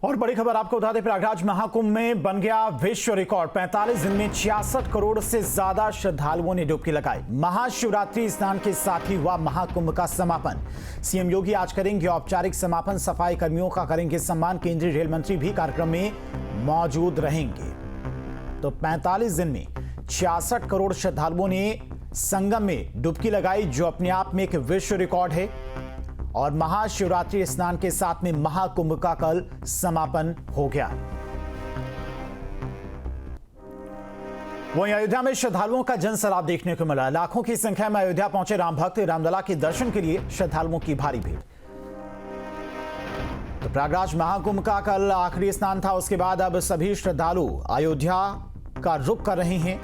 और बड़ी खबर आपको बता दें, प्रयागराज महाकुंभ में बन गया विश्व रिकॉर्ड। 45 दिन में 66 करोड़ से ज्यादा श्रद्धालुओं ने डुबकी लगाई। महाशिवरात्रि स्नान के साथ ही हुआ महाकुंभ का समापन। सीएम योगी आज करेंगे औपचारिक समापन, सफाई कर्मियों का करेंगे सम्मान। केंद्रीय रेल मंत्री भी कार्यक्रम में मौजूद रहेंगे। तो 45 दिन में 66 करोड़ श्रद्धालुओं ने संगम में डुबकी लगाई, जो अपने आप में एक विश्व रिकॉर्ड है। और महाशिवरात्रि स्नान के साथ में महाकुंभ का कल समापन हो गया। वहीं अयोध्या में श्रद्धालुओं का जनसैलाब देखने को मिला। लाखों की संख्या में अयोध्या पहुंचे राम भक्त। रामलला के दर्शन के लिए श्रद्धालुओं की भारी भीड़। तो प्रयागराज महाकुंभ का कल आखिरी स्नान था। उसके बाद अब सभी श्रद्धालु अयोध्या का रुख कर रहे हैं।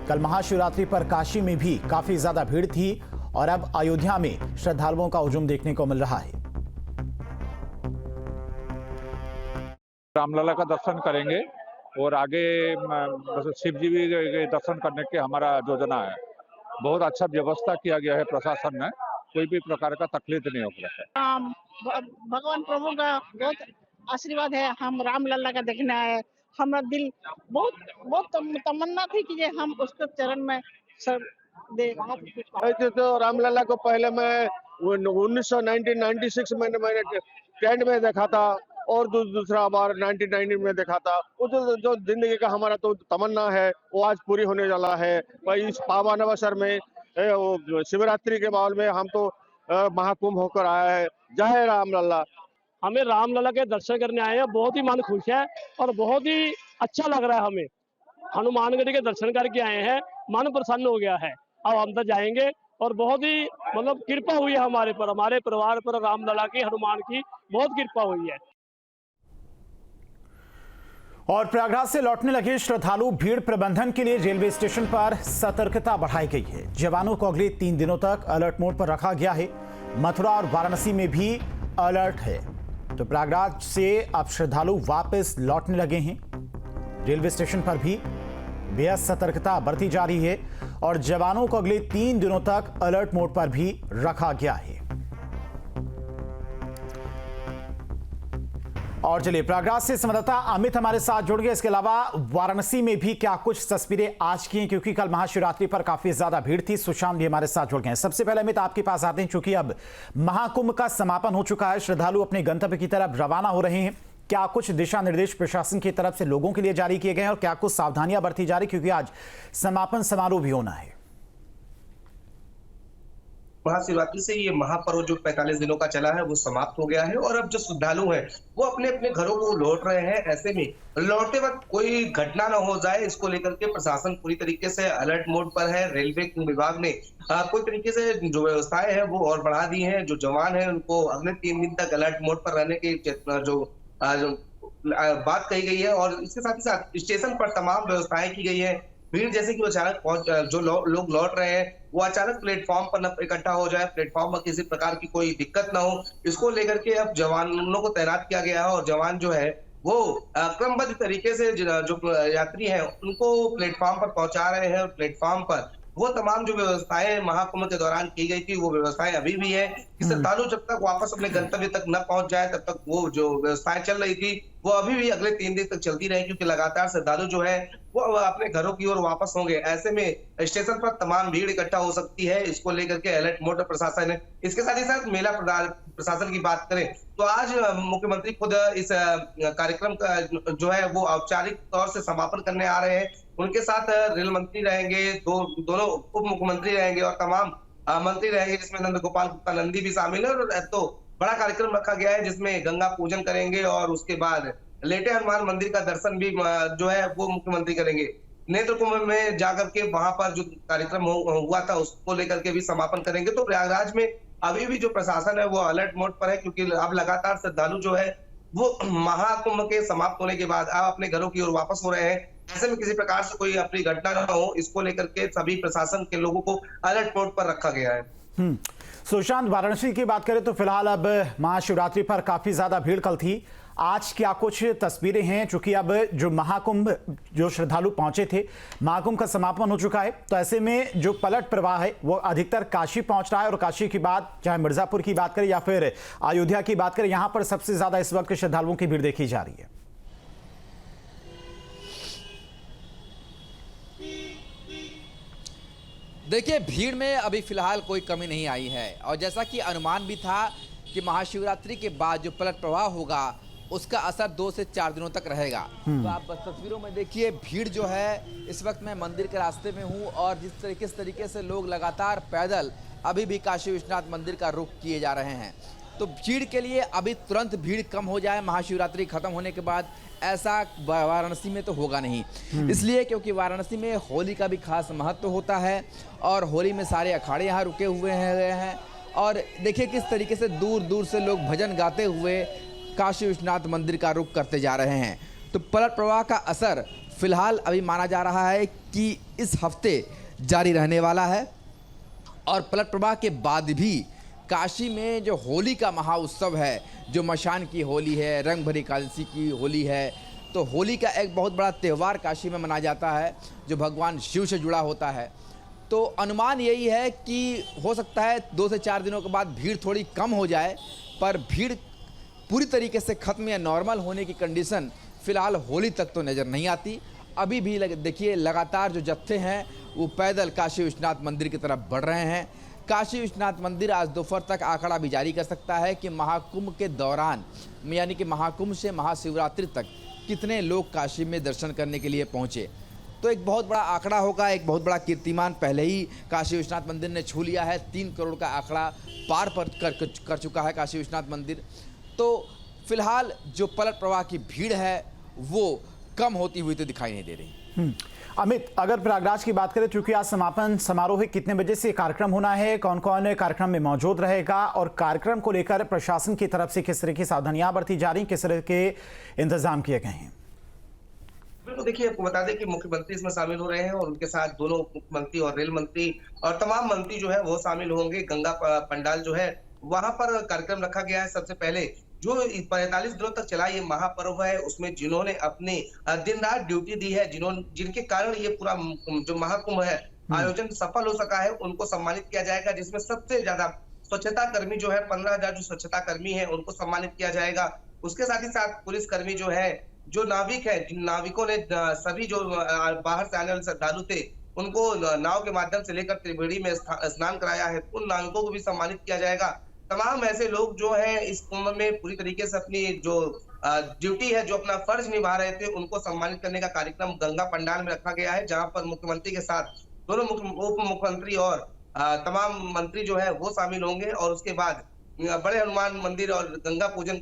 कल महाशिवरात्रि पर काशी में भी काफी ज्यादा भीड़ थी और अब अयोध्या में श्रद्धालुओं का हुजूम देखने को मिल रहा है। रामलला का दर्शन करेंगे और आगे शिव जी भी दर्शन करने की हमारा योजना है। बहुत अच्छा व्यवस्था किया गया है प्रशासन में, कोई भी प्रकार का तकलीफ नहीं हो रहा है। भगवान प्रभु का बहुत आशीर्वाद है। हम रामलला का देखना है। हमारा दिल बहुत तमन्ना थी कि हम उसके चरण में सब ऐसे तो रामलला को पहले मैं 1996 में मैंने टेंट में देखा था और दूसरा बार 1990 में देखा था। वो जो जिंदगी का हमारा तो तमन्ना है वो आज पूरी होने वाला है। भाई इस पावन अवसर में शिवरात्रि के माहौल में हम तो महाकुंभ होकर आया है। जय रामलला। हमें रामलला के दर्शन करने आए हैं। बहुत ही मन खुश है और बहुत ही अच्छा लग रहा है। हमें हनुमानगढ़ी के दर्शन करके आए हैं, मन प्रसन्न हो गया है। अब हम तो जाएंगे और बहुत ही मतलब कृपा हुई है हमारे पर, हमारे परिवार पर। रामलला की, हनुमान की बहुत कृपा हुई है। और प्रयागराज से लौटने लगे श्रद्धालु। भीड़ प्रबंधन के लिए रेलवे स्टेशन पर सतर्कता बढ़ाई गई है। जवानों को अगले 3 दिनों तक अलर्ट मोड पर रखा गया है। मथुरा और वाराणसी में भी अलर्ट है। तो प्रयागराज से अब श्रद्धालु वापस लौटने लगे हैं। रेलवे स्टेशन पर भी बेहद सतर्कता बरती जा रही है और जवानों को अगले 3 दिनों तक अलर्ट मोड पर भी रखा गया है। और चलिए, प्रयागराज से संवाददाता अमित हमारे साथ जुड़ गए। इसके अलावा वाराणसी में भी क्या कुछ तस्वीरें आज की हैं, क्योंकि कल महाशिवरात्रि पर काफी ज्यादा भीड़ थी। सुशांत भी हमारे साथ जुड़ गए हैं। सबसे पहले अमित, आपके पास आते हैं, चूंकि अब महाकुंभ का समापन हो चुका है, श्रद्धालु अपने गंतव्य की तरफ रवाना हो रहे हैं। क्या कुछ दिशा निर्देश प्रशासन की तरफ से लोगों के लिए जारी किए गए हैं और क्या कुछ सावधानियां बरती जा रही, क्योंकि आज समापन समारोह भी होना है? महाशिवरात्रि से ये महापर्व जो 45 दिनों का चला है वो समाप्त हो गया है और अब जो श्रद्धालु हैं वो अपने अपने घरों को लौट रहे हैं। ऐसे में लौटते वक्त कोई घटना न हो जाए, इसको लेकर के प्रशासन पूरी तरीके से अलर्ट मोड पर है। रेलवे विभाग ने कोई तरीके से जो व्यवस्थाएं हैं वो और बढ़ा दी हैं। जो जवान है उनको अगले 3 दिन तक अलर्ट मोड पर रहने की जो बात कही गई है और इसके साथ ही साथ स्टेशन पर तमाम व्यवस्थाएं की गई है। भीड़ जैसे कि अचानक जो लोग लौट रहे हैं वो अचानक प्लेटफॉर्म पर न इकट्ठा हो जाए, प्लेटफॉर्म पर किसी प्रकार की कोई दिक्कत ना हो, इसको लेकर के अब जवानों को तैनात किया गया है। और जवान जो है वो क्रमबद्ध तरीके से जो यात्री हैं उनको प्लेटफॉर्म पर पहुंचा रहे हैं और प्लेटफॉर्म पर वो तमाम जो व्यवस्थाएं महाकुंभ के दौरान की गई थी वो व्यवस्थाएं अभी भी है कि श्रद्धालु जब तक वापस अपने गंतव्य तक न पहुंच जाए तब तक वो जो व्यवस्थाएं चल रही थी वो अभी भी अगले 3 दिन तक चलती रहे, क्योंकि लगातार श्रद्धालु जो है वो अपने घरों की ओर वापस होंगे। ऐसे में स्टेशन पर तमाम भीड़ इकट्ठा हो सकती है, इसको लेकर के अलर्ट मोड प्रशासन है। इसके साथ ही साथ मेला प्रशासन की बात करें तो आज मुख्यमंत्री खुद इस कार्यक्रम का जो है वो औपचारिक तौर से समापन करने आ रहे हैं। उनके साथ रेल मंत्री रहेंगे, दोनों उप मुख्यमंत्री रहेंगे और तमाम मंत्री रहेंगे, जिसमें नंद गोपाल गुप्ता नंदी भी शामिल है। और तो बड़ा कार्यक्रम रखा गया है जिसमें गंगा पूजन करेंगे और उसके बाद लेटे हनुमान मंदिर का दर्शन भी जो है वो मुख्यमंत्री करेंगे। नेत्र कुंभ में जाकर के वहां पर जो कार्यक्रम हुआ था उसको लेकर के भी समापन करेंगे। तो प्रयागराज में अभी भी जो प्रशासन है वो अलर्ट मोड पर है, क्योंकि अब लगातार श्रद्धालु जो है वो महाकुंभ के समाप्त होने के बाद अब अपने घरों की ओर वापस हो रहे हैं। ऐसे में किसी प्रकार से कोई अपनी घटना न हो, इसको लेकर के सभी प्रशासन के लोगों को अलर्ट मोड पर रखा गया है। सुशांत, वाराणसी की बात करें तो फिलहाल अब महाशिवरात्रि पर काफी ज्यादा भीड़ कल थी। आज क्या कुछ तस्वीरें हैं, चूंकि अब जो महाकुंभ जो श्रद्धालु पहुंचे थे, महाकुंभ का समापन हो चुका है, तो ऐसे में जो पलट प्रवाह है वो अधिकतर काशी पहुंच रहा है और काशी की बात चाहे मिर्जापुर की बात करें या फिर अयोध्या की बात करें, यहां पर सबसे ज्यादा इस वक्त श्रद्धालुओं की भीड़ देखी जा रही है। देखिए, भीड़ में अभी फिलहाल कोई कमी नहीं आई है और जैसा कि अनुमान भी था कि महाशिवरात्रि के बाद जो पलट प्रवाह होगा उसका असर 2 से 4 दिनों तक रहेगा। तो आप बस तस्वीरों में देखिए, भीड़ जो है, इस वक्त मैं मंदिर के रास्ते में हूं और जिस तरीके से लोग लगातार पैदल अभी भी काशी विश्वनाथ मंदिर का रुख किए जा रहे हैं। तो भीड़ के लिए अभी तुरंत भीड़ कम हो जाए महाशिवरात्रि खत्म होने के बाद, ऐसा वाराणसी में तो होगा नहीं। इसलिए क्योंकि वाराणसी में होली का भी खास महत्व होता है और होली में सारे अखाड़े यहाँ रुके हुए हैं और देखिए किस तरीके से दूर दूर से लोग भजन गाते हुए काशी विश्वनाथ मंदिर का रुख करते जा रहे हैं। तो पलट प्रवाह का असर फिलहाल अभी माना जा रहा है कि इस हफ्ते जारी रहने वाला है और पलट प्रवाह के बाद भी काशी में जो होली का महाउत्सव है, जो मशान की होली है, रंग भरी एकादशी की होली है, तो होली का एक बहुत बड़ा त्यौहार काशी में मनाया जाता है जो भगवान शिव से जुड़ा होता है। तो अनुमान यही है कि हो सकता है 2 से 4 दिनों के बाद भीड़ थोड़ी कम हो जाए, पर भीड़ पूरी तरीके से खत्म या नॉर्मल होने की कंडीशन फिलहाल होली तक तो नज़र नहीं आती। अभी भी देखिए लगातार जो जत्थे हैं वो पैदल काशी विश्वनाथ मंदिर की तरफ बढ़ रहे हैं। काशी विश्वनाथ मंदिर आज दोपहर तक आंकड़ा भी जारी कर सकता है कि महाकुंभ के दौरान, यानी कि महाकुंभ से महाशिवरात्रि तक कितने लोग काशी में दर्शन करने के लिए पहुंचे। तो एक बहुत बड़ा आंकड़ा होगा, एक बहुत बड़ा कीर्तिमान पहले ही काशी विश्वनाथ मंदिर ने छू लिया है। 3 करोड़ का आंकड़ा पार कर चुका है काशी विश्वनाथ मंदिर। तो फिलहाल जो पलट प्रवाह की भीड़ है वो कम होती हुई तो दिखाई नहीं दे रही। अमित, अगर प्रयागराज की बात करें, चूंकि आज समापन समारोह है, कितने बजे से कार्यक्रम होना है, कौन कौन कार्यक्रम में मौजूद रहेगा और कार्यक्रम को लेकर प्रशासन की तरफ से किस तरह की सावधानियां बरती जा रही, किस तरह के इंतजाम किए गए हैं? बिल्कुल, देखिए आपको बता दें कि मुख्यमंत्री इसमें शामिल हो रहे हैं और उनके साथ दोनों मुख्यमंत्री और रेल मंत्री और तमाम मंत्री जो है वो शामिल होंगे। गंगा पंडाल जो है वहां पर कार्यक्रम रखा गया है। सबसे पहले जो 45 दिनों तक चला ये महापर्व है, उसमें जिन्होंने अपने दिन रात ड्यूटी दी है, जिनके कारण ये पूरा जो महाकुंभ है आयोजन सफल हो सका है, उनको सम्मानित किया जाएगा। जिसमें सबसे ज्यादा स्वच्छता कर्मी जो है 15,000 जो स्वच्छता कर्मी है उनको सम्मानित किया जाएगा। उसके साथ ही साथ पुलिस कर्मी जो है, जो नाविक है, जिन नाविकों ने सभी जो बाहर से आने वाले श्रद्धालु थे उनको नाव के माध्यम से लेकर त्रिवेणी में स्नान कराया है, उन नाविकों को भी सम्मानित किया जाएगा। तमाम ऐसे लोग जो हैं इस कुंभ में पूरी तरीके से अपनी जो ड्यूटी है, जो अपना फर्ज निभा रहे थे, उनको सम्मानित करने का कार्यक्रम गंगा पंडाल में रखा गया है, जहां पर मुख्यमंत्री के साथ दोनों उप मुख्यमंत्री और तमाम मंत्री जो है वो शामिल होंगे। और उसके बाद बड़े हनुमान मंदिर और गंगा पूजन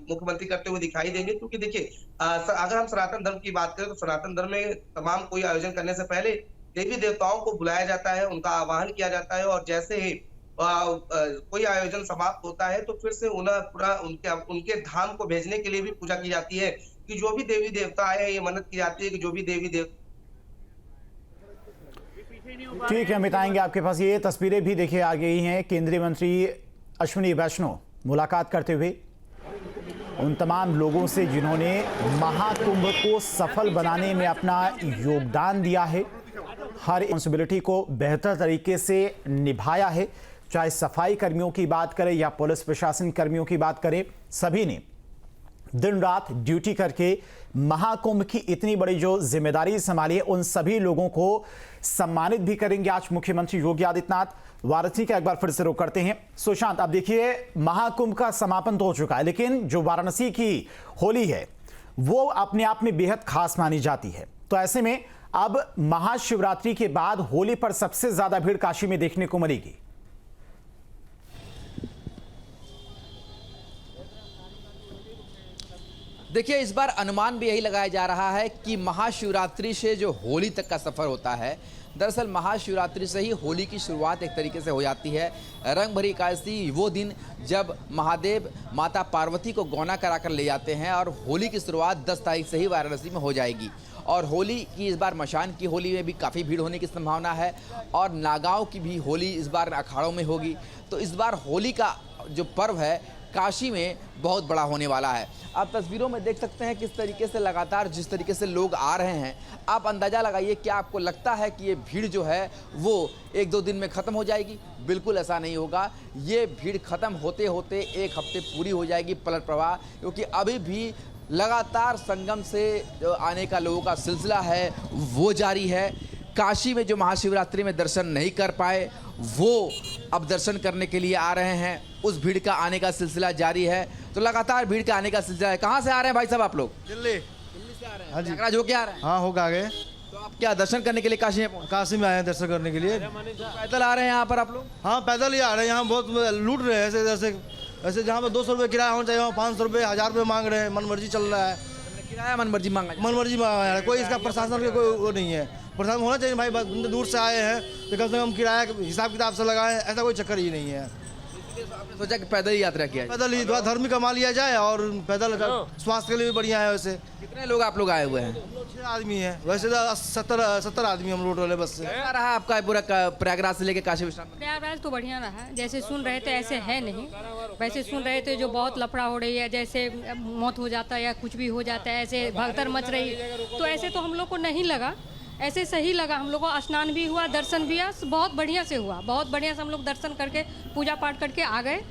मुख्यमंत्री करते हुए दिखाई देंगे। क्योंकि देखिए अगर हम सनातन धर्म की बात करें तो सनातन धर्म में तमाम कोई आयोजन करने से पहले देवी देवताओं को बुलाया जाता है, उनका आवाहन किया जाता है और जैसे ही कोई आयोजन समाप्त होता है तो फिर से उन्हें पूरा उनके धाम को भेजने के लिए भी पूजा की जाती है कि जो भी देवी देवता आए, ये मन्नत की जाती है कि जो भी देवी देवता। ठीक है, अमित आएंगे आपके पास। ये तस्वीरें भी देखिए आ गई हैं, केंद्रीय मंत्री अश्विनी वैष्णव मुलाकात करते हुए उन तमाम लोगों से जिन्होंने महाकुंभ को सफल बनाने में अपना योगदान दिया है, हर रिस्पॉन्सिबिलिटी को बेहतर तरीके से निभाया है। चाहे सफाई कर्मियों की बात करें या पुलिस प्रशासन कर्मियों की बात करें, सभी ने दिन रात ड्यूटी करके महाकुंभ की इतनी बड़ी जो जिम्मेदारी संभाली है, उन सभी लोगों को सम्मानित भी करेंगे आज मुख्यमंत्री योगी आदित्यनाथ। वाराणसी का एक बार फिर से रुख करते हैं। सुशांत, अब देखिए महाकुंभ का समापन तो हो चुका है, लेकिन जो वाराणसी की होली है वो अपने आप में बेहद खास मानी जाती है। तो ऐसे में अब महाशिवरात्रि के बाद होली पर सबसे ज्यादा भीड़ काशी में देखने को मिलेगी। देखिए, इस बार अनुमान भी यही लगाया जा रहा है कि महाशिवरात्रि से जो होली तक का सफर होता है, दरअसल महाशिवरात्रि से ही होली की शुरुआत एक तरीके से हो जाती है। रंग भरी एकादशी वो दिन जब महादेव माता पार्वती को गौना कराकर ले जाते हैं और होली की शुरुआत 10 तारीख से ही वाराणसी में हो जाएगी। और होली की इस बार मशान की होली में भी काफ़ी भीड़ होने की संभावना है और नागांव की भी होली इस बार अखाड़ों में होगी। तो इस बार होली का जो पर्व है काशी में बहुत बड़ा होने वाला है। आप तस्वीरों में देख सकते हैं किस तरीके से लगातार जिस तरीके से लोग आ रहे हैं। आप अंदाजा लगाइए, क्या आपको लगता है कि ये भीड़ जो है वो 1-2 दिन में ख़त्म हो जाएगी? बिल्कुल ऐसा नहीं होगा। ये भीड़ ख़त्म होते होते 1 हफ्ते पूरी हो जाएगी पलट प्रवाह, क्योंकि अभी भी लगातार संगम से जो आने का लोगों का सिलसिला है वो जारी है। काशी में जो महाशिवरात्रि में दर्शन नहीं कर पाए वो अब दर्शन करने के लिए आ रहे हैं। उस भीड़ का आने का सिलसिला जारी है। तो लगातार भीड़ का आने का सिलसिला है। कहाँ से आ रहे हैं भाई साहब आप लोग? दिल्ली से आ रहे हैं। हाँ जी। प्रयागराज होके आ रहे हैं? हाँ होगा आगे। तो आप क्या दर्शन करने के लिए काशी में पहुंचे? काशी में आए हैं दर्शन करने के लिए। पैदल आ रहे हैं यहाँ पर आप लोग? हाँ पैदल ही आ रहे हैं। यहाँ बहुत लूट रहे हैं ऐसे ऐसे जहाँ पे 200 रुपये किराया होना चाहिए वहाँ 500 रुपये 1000 रुपये मांग रहे हैं। मनमर्जी चल रहा है। किराया मनमर्जी मांगा जा रहा मनमर्जी मांगा जा रहा है। कोई इसका प्रशासन का कोई वो नहीं है। प्रशासन होना चाहिए भाई, बंदे दूर से आए हैं तो कम से कम किराया हिसाब किताब से लगाएं। ऐसा कोई चक्कर ही नहीं है। है। आपने सोचा कि पैदल ही यात्रा किया जाए? पैदल ही थोड़ा धर्म कमा लिया जाए और पैदल स्वास्थ्य के लिए भी बढ़िया है। वैसे कितने लोग आप लोग आए हुए हैं? 6 आदमी है। वैसे तो 70 आदमी हम लोट वाले बस से। कैसा रहा आपका पूरा प्रयागराज से लेके काशी विश्राम मंदिर? प्रयागराज तो बढ़िया रहा। जैसे सुन रहे थे ऐसे है नहीं। वैसे सुन रहे थे जो बहुत लफड़ा हो रही है, जैसे मौत हो जाता है या कुछ भी हो जाता है, ऐसे भगदड़ मच रही है, तो ऐसे तो हम लोग को नहीं लगा। ऐसे सही लगा। हम लोग को स्नान भी हुआ, दर्शन भी हुआ, बहुत बढ़िया से हुआ। बहुत बढ़िया से हम लोग दर्शन करके पूजा पाठ करके आ गए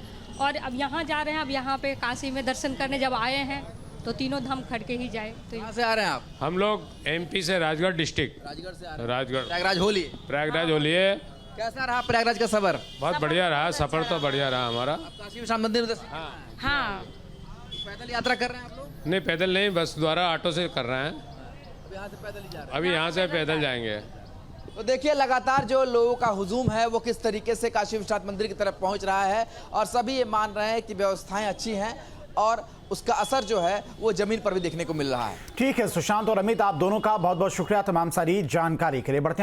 और अब यहाँ जा रहे हैं। अब यहाँ पे काशी में दर्शन करने जब आए हैं तो तीनों धाम खड़के ही जाए। तो कहाँ से आ रहे हैं आप? हम लोग एमपी से राजगढ़ डिस्ट्रिक्ट। राजगढ़ से आ रहे हैं। राजगढ़ प्रयागराज होली प्रयागराज होली है। कैसा रहा प्रयागराज का सफर? बहुत बढ़िया रहा सफर, तो बढ़िया रहा हमारा। आप काशी विश्राम मंदिर में दर्शन? हाँ, पैदल यात्रा कर रहे हैं आप लोग? नहीं पैदल नहीं, बस द्वारा ऑटो से कर रहे हैं। अब यहाँ से पैदल ही जा रहे हैं। अभी यहाँ से पैदल जाएंगे। तो देखिए लगातार जो लोगों का हुजूम है वो किस तरीके से काशी विश्वनाथ मंदिर की तरफ पहुंच रहा है और सभी ये मान रहे हैं कि व्यवस्थाएं अच्छी हैं और उसका असर जो है वो जमीन पर भी देखने को मिल रहा है। ठीक है सुशांत और अमित, आप दोनों का बहुत बहुत शुक्रिया तमाम सारी जानकारी के लिए। बढ़ते हैं